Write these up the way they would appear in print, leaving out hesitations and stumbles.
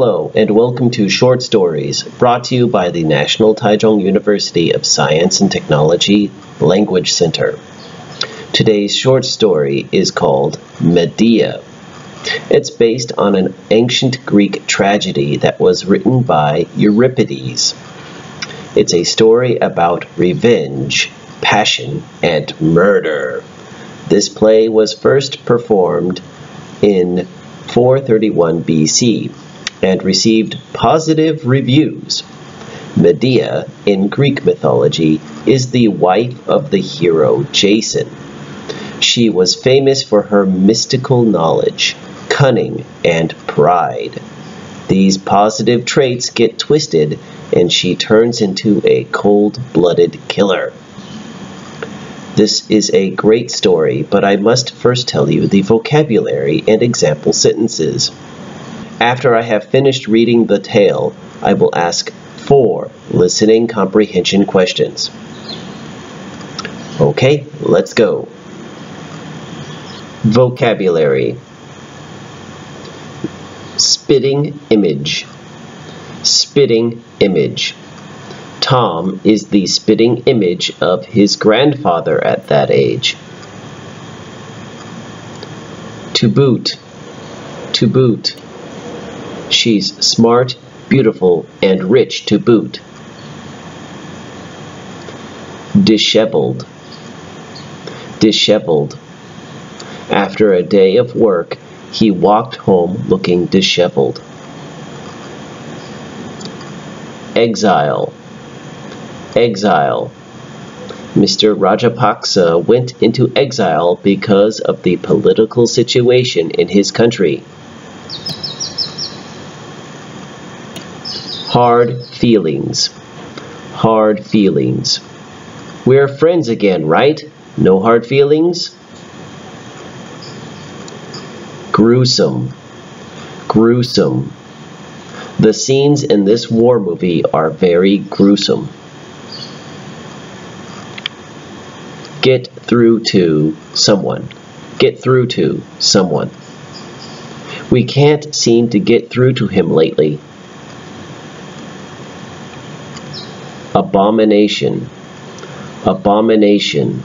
Hello, and welcome to Short Stories, brought to you by the National Taichung University of Science and Technology Language Center. Today's short story is called Medea. It's based on an ancient Greek tragedy that was written by Euripides. It's a story about revenge, passion, and murder. This play was first performed in 431 BC and received positive reviews. Medea, in Greek mythology, is the wife of the hero Jason. She was famous for her mystical knowledge, cunning, and pride. These positive traits get twisted, and she turns into a cold-blooded killer. This is a great story, but I must first tell you the vocabulary and example sentences. After I have finished reading the tale, I will ask 4 listening comprehension questions. Okay, let's go. Vocabulary. Spitting image. Spitting image. Tom is the spitting image of his grandfather at that age. To boot. To boot. She's smart, beautiful, and rich to boot. Disheveled. Disheveled. After a day of work, he walked home looking disheveled. Exile. Exile. Mr. Rajapaksa went into exile because of the political situation in his country. Hard feelings. Hard feelings. We're friends again, right? No hard feelings? Gruesome. Gruesome. The scenes in this war movie are very gruesome. Get through to someone. Get through to someone. We can't seem to get through to him lately. Abomination. Abomination.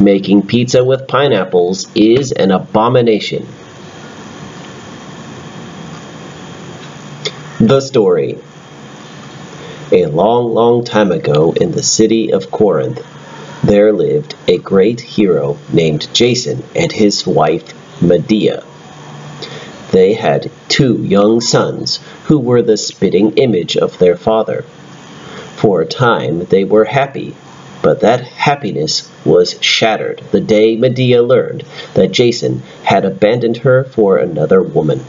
Making pizza with pineapples is an abomination. The story. A long, long time ago in the city of Corinth, there lived a great hero named Jason and his wife Medea. They had 2 young sons who were the spitting image of their father. For a time they were happy, but that happiness was shattered the day Medea learned that Jason had abandoned her for another woman.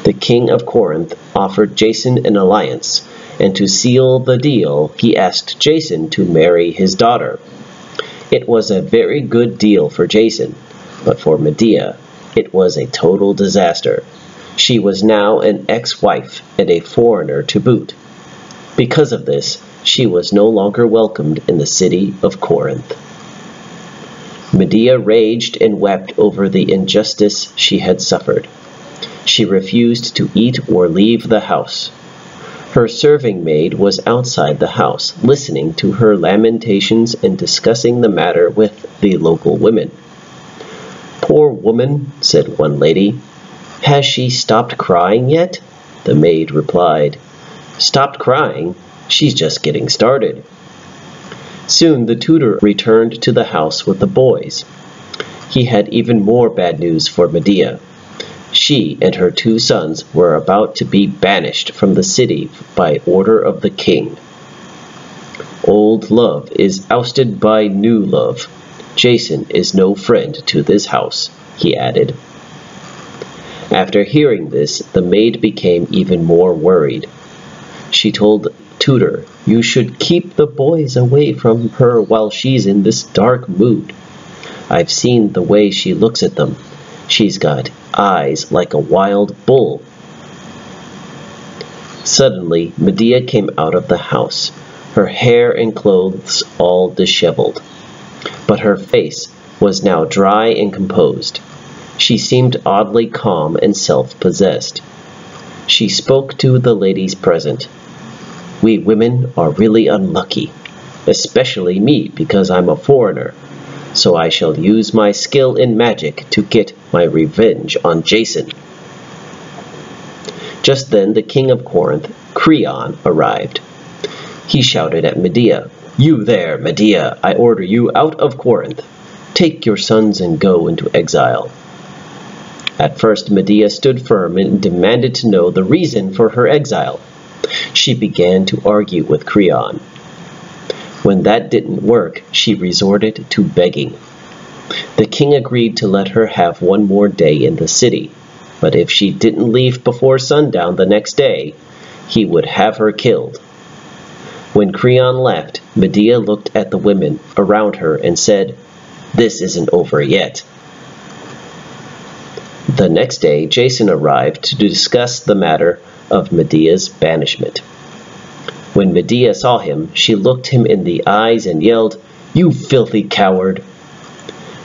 The king of Corinth offered Jason an alliance, and to seal the deal, he asked Jason to marry his daughter. It was a very good deal for Jason, but for Medea, it was a total disaster. She was now an ex-wife and a foreigner to boot. Because of this, she was no longer welcomed in the city of Corinth. Medea raged and wept over the injustice she had suffered. She refused to eat or leave the house. Her serving maid was outside the house, listening to her lamentations and discussing the matter with the local women. "Poor woman," said one lady. "Has she stopped crying yet?" The maid replied. "Stopped crying? She's just getting started." Soon the tutor returned to the house with the boys. He had even more bad news for Medea. She and her 2 sons were about to be banished from the city by order of the king. Old love is ousted by new love. Jason is no friend to this house, he added. After hearing this, the maid became even more worried. She told the tutor, "You should keep the boys away from her while she's in this dark mood. I've seen the way she looks at them. She's got eyes like a wild bull." Suddenly, Medea came out of the house, her hair and clothes all disheveled. But her face was now dry and composed. She seemed oddly calm and self-possessed. She spoke to the ladies present. "We women are really unlucky, especially me because I'm a foreigner. So I shall use my skill in magic to get my revenge on Jason." Just then the king of Corinth, Creon, arrived. He shouted at Medea, "You there, Medea, I order you out of Corinth. Take your sons and go into exile." At first Medea stood firm and demanded to know the reason for her exile. She began to argue with Creon. When that didn't work, she resorted to begging. The king agreed to let her have one more day in the city, but if she didn't leave before sundown the next day, he would have her killed. When Creon left, Medea looked at the women around her and said, "This isn't over yet." The next day, Jason arrived to discuss the matter of Medea's banishment. When Medea saw him, she looked him in the eyes and yelled, "You filthy coward!"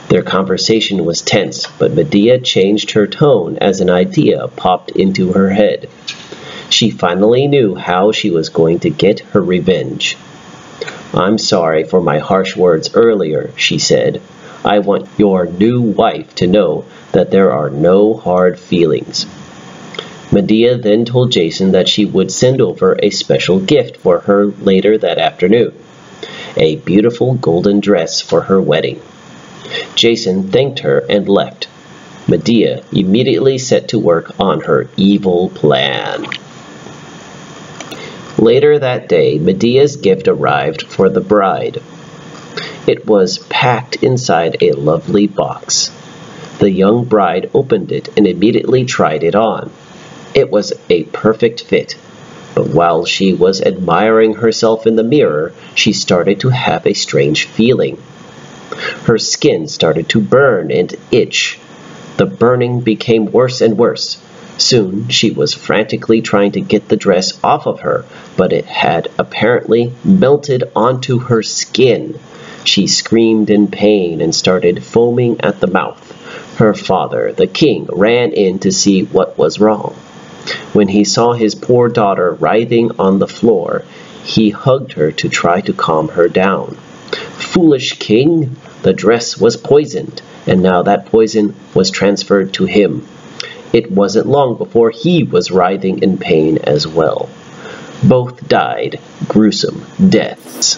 Their conversation was tense, but Medea changed her tone as an idea popped into her head. She finally knew how she was going to get her revenge. "I'm sorry for my harsh words earlier," she said. "I want your new wife to know that there are no hard feelings." Medea then told Jason that she would send over a special gift for her later that afternoon, a beautiful golden dress for her wedding. Jason thanked her and left. Medea immediately set to work on her evil plan. Later that day, Medea's gift arrived for the bride. It was packed inside a lovely box. The young bride opened it and immediately tried it on. It was a perfect fit, but while she was admiring herself in the mirror, she started to have a strange feeling. Her skin started to burn and itch. The burning became worse and worse. Soon she was frantically trying to get the dress off of her, but it had apparently melted onto her skin. She screamed in pain and started foaming at the mouth. Her father, the king, ran in to see what was wrong. When he saw his poor daughter writhing on the floor, he hugged her to try to calm her down. "Foolish king, the dress was poisoned, and now that poison was transferred to him." It wasn't long before he was writhing in pain as well. Both died gruesome deaths.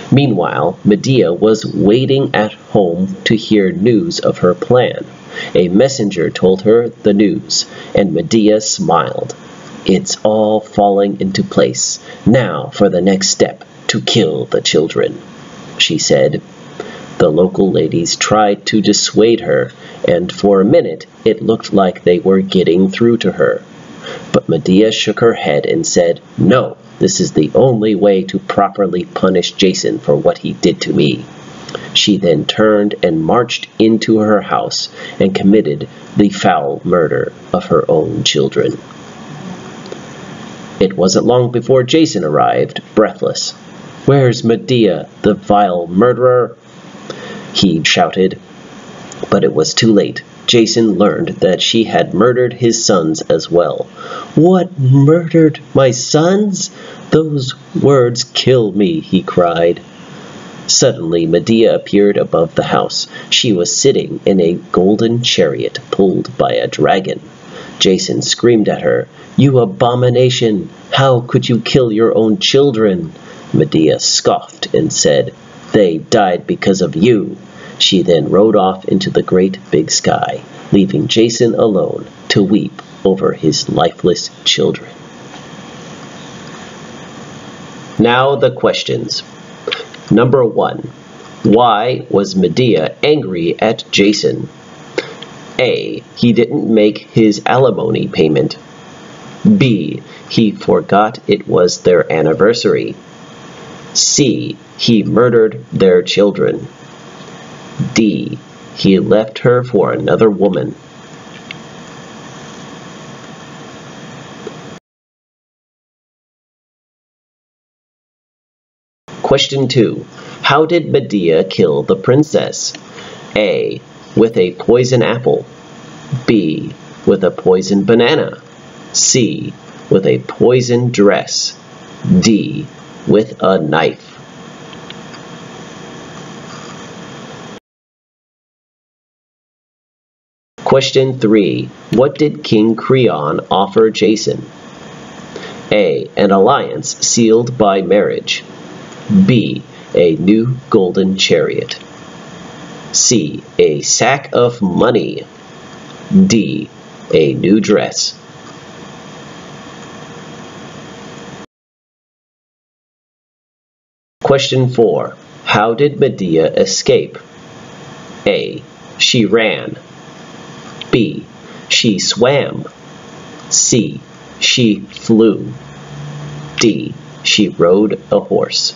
Meanwhile, Medea was waiting at home to hear news of her plan. A messenger told her the news, and Medea smiled. "It's all falling into place. Now for the next step, to kill the children," she said. The local ladies tried to dissuade her, and for a minute it looked like they were getting through to her. But Medea shook her head and said, "No, this is the only way to properly punish Jason for what he did to me." She then turned and marched into her house and committed the foul murder of her own children. It wasn't long before Jason arrived, breathless. "Where's Medea, the vile murderer?" he shouted. But it was too late. Jason learned that she had murdered his sons as well. "What, murdered my sons? Those words kill me," he cried. Suddenly Medea appeared above the house. She was sitting in a golden chariot pulled by a dragon. Jason screamed at her, "You abomination! How could you kill your own children?" Medea scoffed and said, "They died because of you." She then rode off into the great big sky, leaving Jason alone to weep over his lifeless children. Now the questions. Number 1. Why was Medea angry at Jason? A. He didn't make his alimony payment. B. He forgot it was their anniversary. C. He murdered their children. D. He left her for another woman. Question 2. How did Medea kill the princess? A. With a poison apple. B. With a poison banana. C. With a poison dress. D. With a knife. Question 3. What did King Creon offer Jason? A. An alliance sealed by marriage. B. A new golden chariot. C. A sack of money. D. A new dress. Question 4. How did Medea escape? A. She ran. B. She swam. C. She flew. D. She rode a horse.